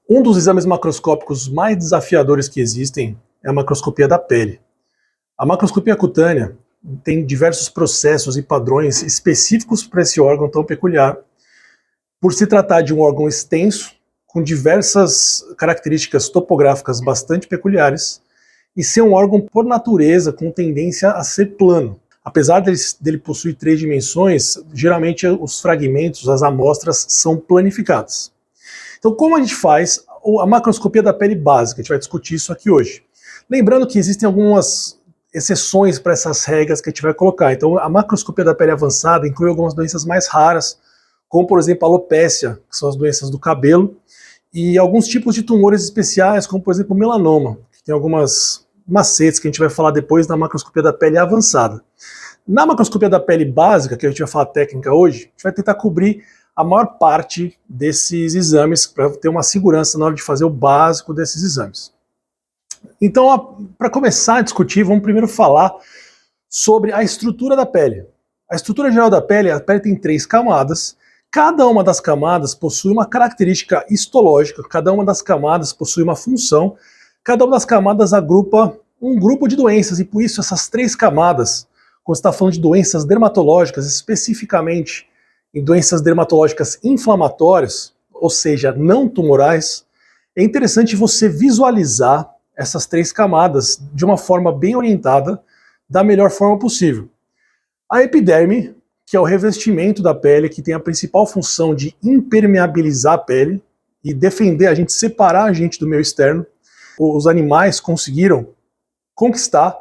Um dos exames macroscópicos mais desafiadores que existem é a macroscopia da pele. A macroscopia cutânea tem diversos processos e padrões específicos para esse órgão tão peculiar, por se tratar de um órgão extenso, com diversas características topográficas bastante peculiares, e ser um órgão por natureza com tendência a ser plano. Apesar dele possuir 3 dimensões, geralmente os fragmentos, as amostras, são planificadas. Então, como a gente faz a macroscopia da pele básica? A gente vai discutir isso aqui hoje. Lembrando que existem algumas exceções para essas regras que a gente vai colocar. Então, a macroscopia da pele avançada inclui algumas doenças mais raras, como, por exemplo, a alopécia, que são as doenças do cabelo, e alguns tipos de tumores especiais, como, por exemplo, o melanoma, que tem algumas macetes que a gente vai falar depois na macroscopia da pele avançada. Na macroscopia da pele básica, que a gente vai falar técnica hoje, a gente vai tentar cobrir a maior parte desses exames para ter uma segurança na hora de fazer o básico desses exames. Então, para começar a discutir, vamos primeiro falar sobre a estrutura da pele. A estrutura geral da pele, a pele tem 3 camadas. Cada uma das camadas possui uma característica histológica, cada uma das camadas possui uma função, cada uma das camadas agrupa um grupo de doenças, e por isso essas 3 camadas, quando você está falando de doenças dermatológicas, especificamente em doenças dermatológicas inflamatórias, ou seja, não tumorais, é interessante você visualizar essas 3 camadas de uma forma bem orientada, da melhor forma possível. A epiderme, que é o revestimento da pele, que tem a principal função de impermeabilizar a pele e defender a gente, separar a gente do meio externo. Os animais conseguiram conquistar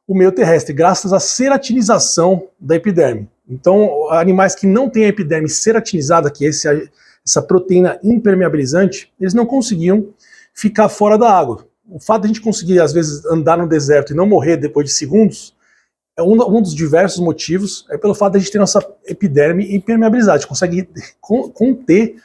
o meio terrestre, graças à ceratinização da epiderme. Então, animais que não têm a epiderme ceratinizada, que é essa proteína impermeabilizante, eles não conseguiam ficar fora da água. O fato de a gente conseguir, às vezes, andar no deserto e não morrer depois de segundos, é um dos diversos motivos, é pelo fato de a gente ter nossa epiderme impermeabilizada. A gente consegue conter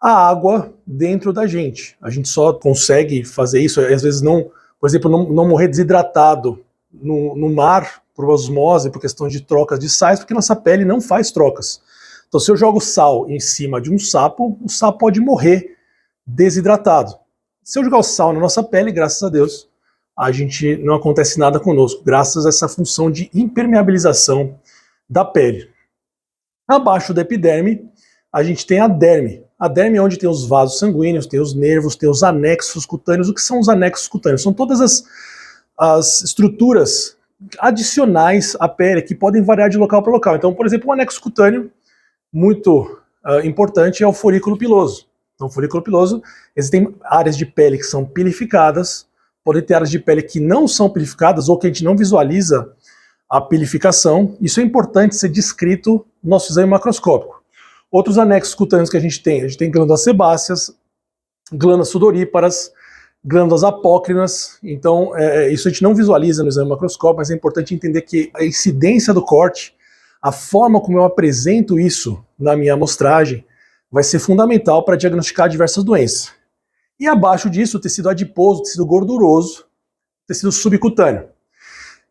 a água dentro da gente. A gente só consegue fazer isso, às vezes, não, por exemplo, não morrer desidratado no mar, por osmose, por questão de trocas de sais, porque nossa pele não faz trocas. Então, se eu jogo sal em cima de um sapo, o sapo pode morrer desidratado. Se eu jogar o sal na nossa pele, graças a Deus, não acontece nada conosco, graças a essa função de impermeabilização da pele. Abaixo da epiderme, a gente tem a derme. A derme é onde tem os vasos sanguíneos, tem os nervos, tem os anexos cutâneos. O que são os anexos cutâneos? São todas as estruturas adicionais à pele, que podem variar de local para local. Então, por exemplo, um anexo cutâneo muito importante é o folículo piloso. Então, o folículo piloso, existem áreas de pele que são pilificadas, podem ter áreas de pele que não são pilificadas ou que a gente não visualiza a pilificação. Isso é importante ser descrito no nosso exame macroscópico. Outros anexos cutâneos que a gente tem glândulas sebáceas, glândulas sudoríparas, glândulas apócrinas. Então, isso a gente não visualiza no exame macroscópico, mas é importante entender que a incidência do corte, a forma como eu apresento isso na minha amostragem, vai ser fundamental para diagnosticar diversas doenças. E abaixo disso, o tecido adiposo, o tecido gorduroso, o tecido subcutâneo.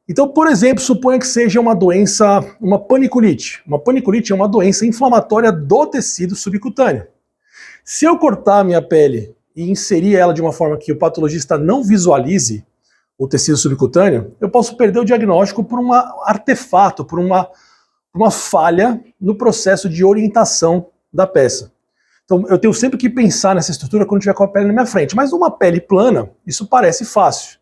Então, por exemplo, suponha que seja uma doença, uma paniculite. Uma paniculite é uma doença inflamatória do tecido subcutâneo. Se eu cortar a minha pele e inserir ela de uma forma que o patologista não visualize o tecido subcutâneo, eu posso perder o diagnóstico por um artefato, por uma falha no processo de orientação da peça. Então, eu tenho sempre que pensar nessa estrutura quando tiver com a pele na minha frente. Mas uma pele plana, isso parece fácil.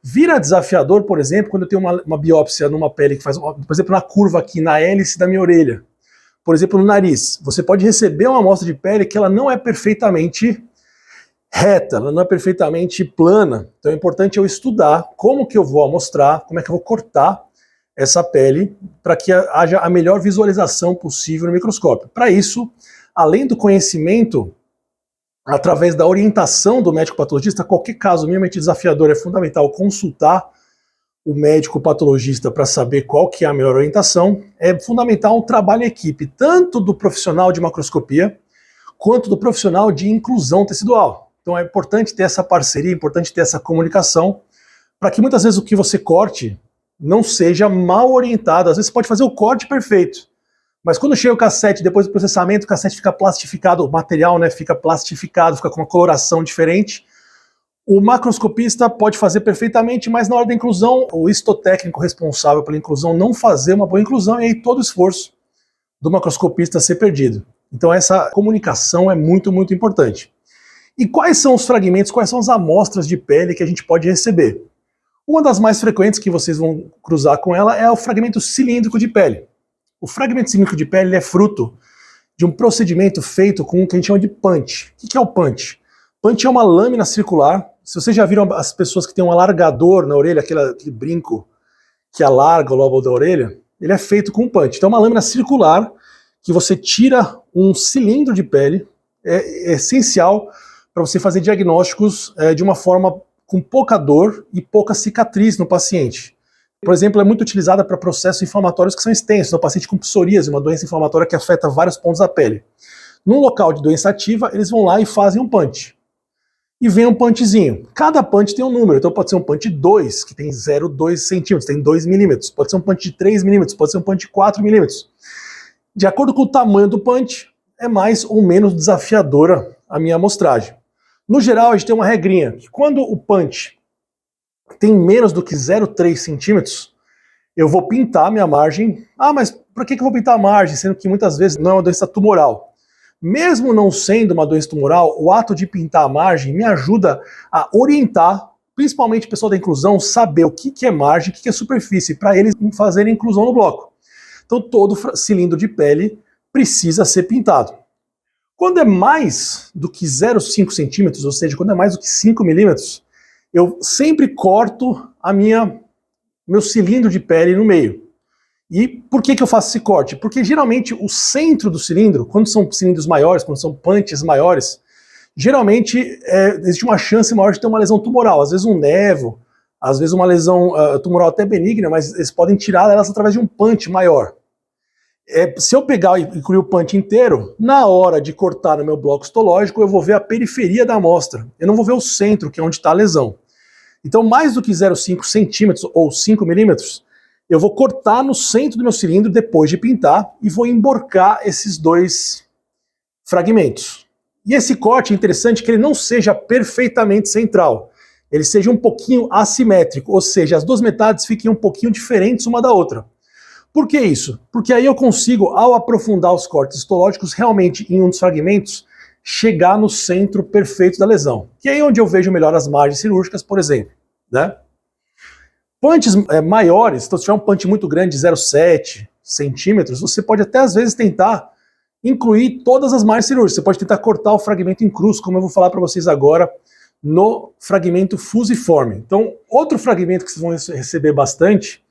Vira desafiador, por exemplo, quando eu tenho uma biópsia numa pele que faz, por exemplo, na curva aqui, na hélice da minha orelha. Por exemplo, no nariz. Você pode receber uma amostra de pele que ela não é perfeitamente reta, ela não é perfeitamente plana. Então é importante eu estudar como que eu vou amostrar, como é que eu vou cortar essa pele para que haja a melhor visualização possível no microscópio. Para isso, além do conhecimento, através da orientação do médico patologista, qualquer caso minimamente desafiador, é fundamental consultar o médico patologista para saber qual que é a melhor orientação. É fundamental um trabalho em equipe, tanto do profissional de macroscopia, quanto do profissional de inclusão tecidual. Então é importante ter essa parceria, é importante ter essa comunicação, para que muitas vezes o que você corte não seja mal orientado. Às vezes você pode fazer o corte perfeito, Mas quando chega o cassete, depois do processamento, o cassete fica plastificado, o material, né, fica plastificado, fica com uma coloração diferente. O macroscopista pode fazer perfeitamente, mas na hora da inclusão, o histotécnico responsável pela inclusão não fazer uma boa inclusão, e aí todo o esforço do macroscopista ser perdido. Então essa comunicação é muito, muito importante. E quais são os fragmentos, quais são as amostras de pele que a gente pode receber? Uma das mais frequentes que vocês vão cruzar com ela é o fragmento cilíndrico de pele. O fragmento cilíndrico de pele é fruto de um procedimento feito com o que a gente chama de punch. O que é o punch? Punch é uma lâmina circular. Se vocês já viram as pessoas que têm um alargador na orelha, aquele brinco que alarga o lobo da orelha, ele é feito com punch. Então é uma lâmina circular que você tira um cilindro de pele, é essencial para você fazer diagnósticos de uma forma com pouca dor e pouca cicatriz no paciente. Por exemplo, é muito utilizada para processos inflamatórios que são extensos, no paciente com psoríase, uma doença inflamatória que afeta vários pontos da pele. Num local de doença ativa, eles vão lá e fazem um punch. E vem um punchzinho. Cada punch tem um número, então pode ser um punch 2, que tem 0,2 centímetros, tem 2 milímetros. Pode ser um punch de 3 milímetros, pode ser um punch de 4 milímetros. De acordo com o tamanho do punch, é mais ou menos desafiadora a minha amostragem. No geral, a gente tem uma regrinha, que quando o punch tem menos do que 0,3 centímetros, eu vou pintar a minha margem. Ah, mas por que eu vou pintar a margem, sendo que muitas vezes não é uma doença tumoral? Mesmo não sendo uma doença tumoral, o ato de pintar a margem me ajuda a orientar, principalmente o pessoal da inclusão, saber o que é margem, o que é superfície, para eles fazerem inclusão no bloco. Então todo cilindro de pele precisa ser pintado. Quando é mais do que 0,5 centímetros, ou seja, quando é mais do que 5 milímetros, eu sempre corto meu cilindro de pele no meio. E por que eu faço esse corte? Porque geralmente o centro do cilindro, quando são cilindros maiores, quando são punches maiores, geralmente existe uma chance maior de ter uma lesão tumoral. Às vezes um nevo, às vezes uma lesão tumoral até benigna, mas eles podem tirar elas através de um punch maior. Se eu pegar e incluir o punch inteiro, na hora de cortar no meu bloco histológico, eu vou ver a periferia da amostra. Eu não vou ver o centro, que é onde está a lesão. Então, mais do que 0,5 centímetros ou 5 milímetros, eu vou cortar no centro do meu cilindro depois de pintar e vou emborcar esses dois fragmentos. E esse corte é interessante que ele não seja perfeitamente central. Ele seja um pouquinho assimétrico, ou seja, as duas metades fiquem um pouquinho diferentes uma da outra. Por que isso? Porque aí eu consigo, ao aprofundar os cortes histológicos, realmente em um dos fragmentos, chegar no centro perfeito da lesão. Que é aí onde eu vejo melhor as margens cirúrgicas, por exemplo. Né? Punches maiores, então se tiver um punch muito grande, de 0,7 centímetros, você pode até às vezes tentar incluir todas as margens cirúrgicas. Você pode tentar cortar o fragmento em cruz, como eu vou falar para vocês agora, no fragmento fusiforme. Então, outro fragmento que vocês vão receber bastante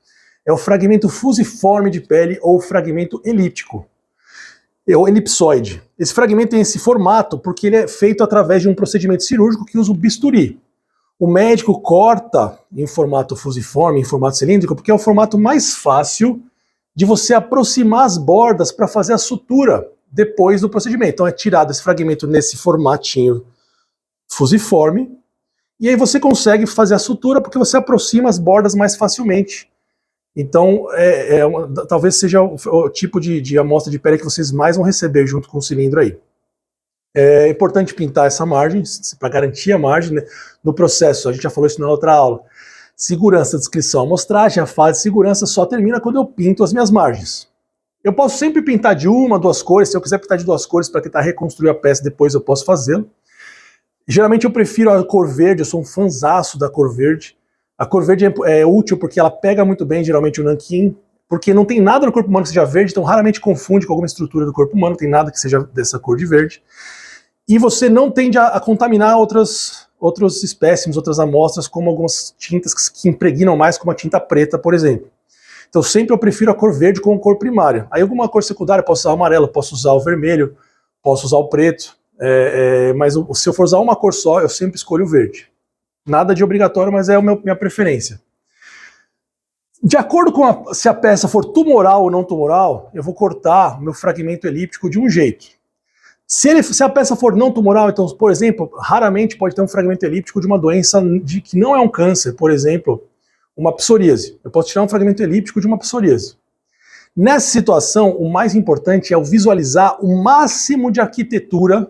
é o fragmento fusiforme de pele ou fragmento elíptico, ou elipsoide. Esse fragmento tem esse formato porque ele é feito através de um procedimento cirúrgico que usa o bisturi. O médico corta em formato fusiforme, em formato cilíndrico, porque é o formato mais fácil de você aproximar as bordas para fazer a sutura depois do procedimento. Então é tirado esse fragmento nesse formatinho fusiforme, e aí você consegue fazer a sutura porque você aproxima as bordas mais facilmente. Então, talvez seja o tipo de amostra de pele que vocês mais vão receber junto com o cilindro aí. É importante pintar essa margem, para garantir a margem, né? No processo, a gente já falou isso na outra aula. Segurança, descrição, amostragem, a fase de segurança só termina quando eu pinto as minhas margens. Eu posso sempre pintar de uma, duas cores, se eu quiser pintar de duas cores para tentar reconstruir a peça depois eu posso fazê-lo. Geralmente eu prefiro a cor verde, eu sou um fanzaço da cor verde. A cor verde é útil porque ela pega muito bem, geralmente, o nanquim, porque não tem nada no corpo humano que seja verde, então raramente confunde com alguma estrutura do corpo humano, não tem nada que seja dessa cor de verde. E você não tende a contaminar outros espécimes, outras amostras, como algumas tintas que impregnam mais, como a tinta preta, por exemplo. Então sempre eu prefiro a cor verde como cor primária. Aí alguma cor secundária, eu posso usar o amarelo, posso usar o vermelho, posso usar o preto, mas se eu for usar uma cor só, eu sempre escolho o verde. Nada de obrigatório, mas é a minha preferência. De acordo com se a peça for tumoral ou não tumoral, eu vou cortar o meu fragmento elíptico de um jeito. Se a peça for não tumoral, então, por exemplo, raramente pode ter um fragmento elíptico de uma doença que não é um câncer, por exemplo, uma psoríase. Eu posso tirar um fragmento elíptico de uma psoríase. Nessa situação, o mais importante é eu visualizar o máximo de arquitetura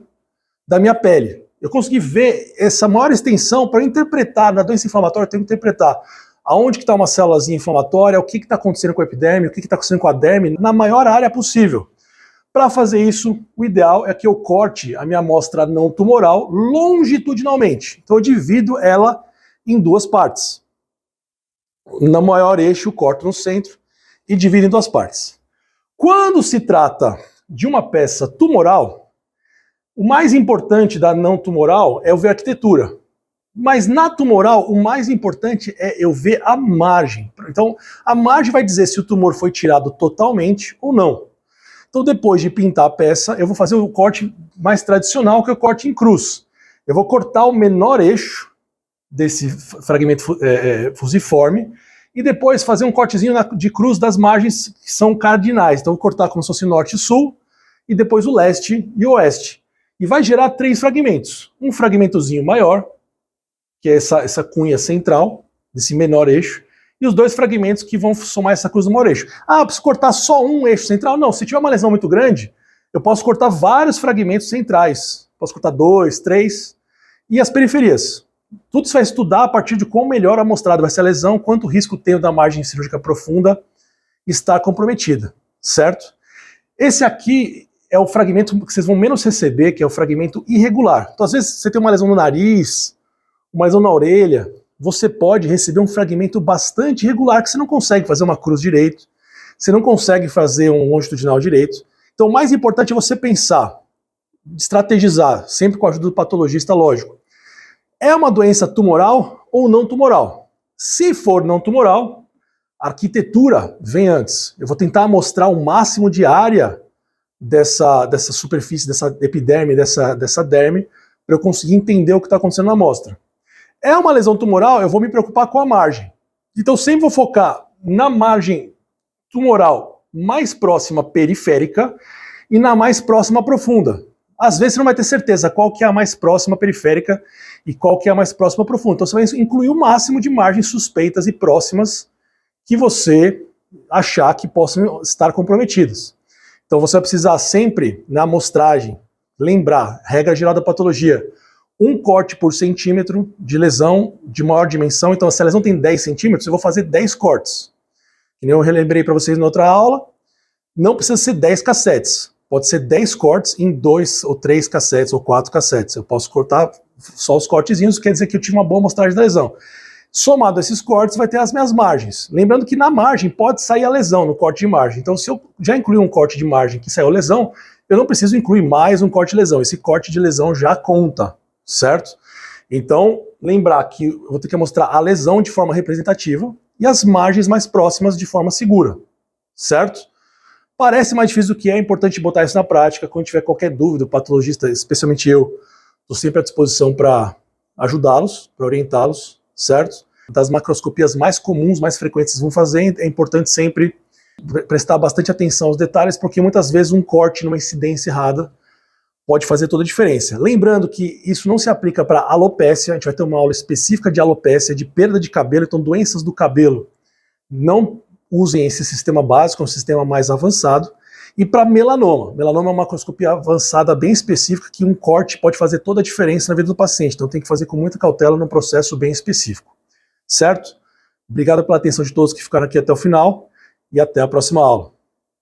da minha pele. Eu consegui ver essa maior extensão para interpretar, na doença inflamatória eu tenho que interpretar aonde que está uma célulazinha inflamatória, o que está acontecendo com a epiderme, o que está acontecendo com a derme, na maior área possível. Para fazer isso, o ideal é que eu corte a minha amostra não tumoral longitudinalmente. Então eu divido ela em duas partes. No maior eixo, corto no centro e divido em duas partes. Quando se trata de uma peça tumoral, o mais importante da não tumoral é eu ver a arquitetura. Mas na tumoral, o mais importante é eu ver a margem. Então, a margem vai dizer se o tumor foi tirado totalmente ou não. Então, depois de pintar a peça, eu vou fazer o corte mais tradicional, que é o corte em cruz. Eu vou cortar o menor eixo desse fragmento fusiforme e depois fazer um cortezinho de cruz das margens que são cardinais. Então, eu vou cortar como se fosse norte e sul, e depois o leste e o oeste. E vai gerar 3 fragmentos. Um fragmentozinho maior, que é essa cunha central, desse menor eixo, e os 2 fragmentos que vão somar essa cruz do maior eixo. Ah, eu preciso cortar só um eixo central? Não, se tiver uma lesão muito grande, eu posso cortar vários fragmentos centrais. Posso cortar 2, 3, e as periferias. Tudo isso vai estudar a partir de quão melhor amostrado vai ser a lesão, quanto risco tem da margem cirúrgica profunda estar comprometida, certo? Esse aqui é o fragmento que vocês vão menos receber, que é o fragmento irregular. Então, às vezes, você tem uma lesão no nariz, uma lesão na orelha, você pode receber um fragmento bastante irregular, que você não consegue fazer uma cruz direito, você não consegue fazer um longitudinal direito. Então, o mais importante é você pensar, estrategizar, sempre com a ajuda do patologista, lógico. É uma doença tumoral ou não tumoral? Se for não tumoral, a arquitetura vem antes. Eu vou tentar mostrar o máximo de área dessa superfície, dessa epiderme, dessa derme, para eu conseguir entender o que está acontecendo na amostra. É uma lesão tumoral, eu vou me preocupar com a margem. Então sempre vou focar na margem tumoral mais próxima periférica e na mais próxima profunda. Às vezes você não vai ter certeza qual que é a mais próxima periférica e qual que é a mais próxima profunda. Então você vai incluir o máximo de margens suspeitas e próximas que você achar que possam estar comprometidas. Então você vai precisar sempre, na amostragem, lembrar, regra geral da patologia, 1 corte por centímetro de lesão de maior dimensão. Então, se a lesão tem 10 centímetros, eu vou fazer 10 cortes. Que nem eu relembrei para vocês na outra aula, não precisa ser 10 cassetes. Pode ser 10 cortes em 2 ou 3 cassetes ou 4 cassetes. Eu posso cortar só os cortezinhos, quer dizer que eu tive uma boa amostragem da lesão. Somado a esses cortes, vai ter as minhas margens. Lembrando que na margem pode sair a lesão, no corte de margem. Então, se eu já incluir um corte de margem que saiu lesão, eu não preciso incluir mais um corte de lesão. Esse corte de lesão já conta. Certo? Então, lembrar que eu vou ter que mostrar a lesão de forma representativa e as margens mais próximas de forma segura. Certo? Parece mais difícil do que é importante botar isso na prática. Quando tiver qualquer dúvida, o patologista, especialmente eu, estou sempre à disposição para ajudá-los, para orientá-los, certo? Das macroscopias mais comuns, mais frequentes que vão fazer, é importante sempre prestar bastante atenção aos detalhes, porque muitas vezes um corte numa incidência errada pode fazer toda a diferença. Lembrando que isso não se aplica para alopécia, a gente vai ter uma aula específica de alopécia, de perda de cabelo, então doenças do cabelo. Não usem esse sistema básico, é um sistema mais avançado. E para melanoma. Melanoma é uma macroscopia avançada bem específica que um corte pode fazer toda a diferença na vida do paciente, então tem que fazer com muita cautela num processo bem específico. Certo? Obrigado pela atenção de todos que ficaram aqui até o final e até a próxima aula.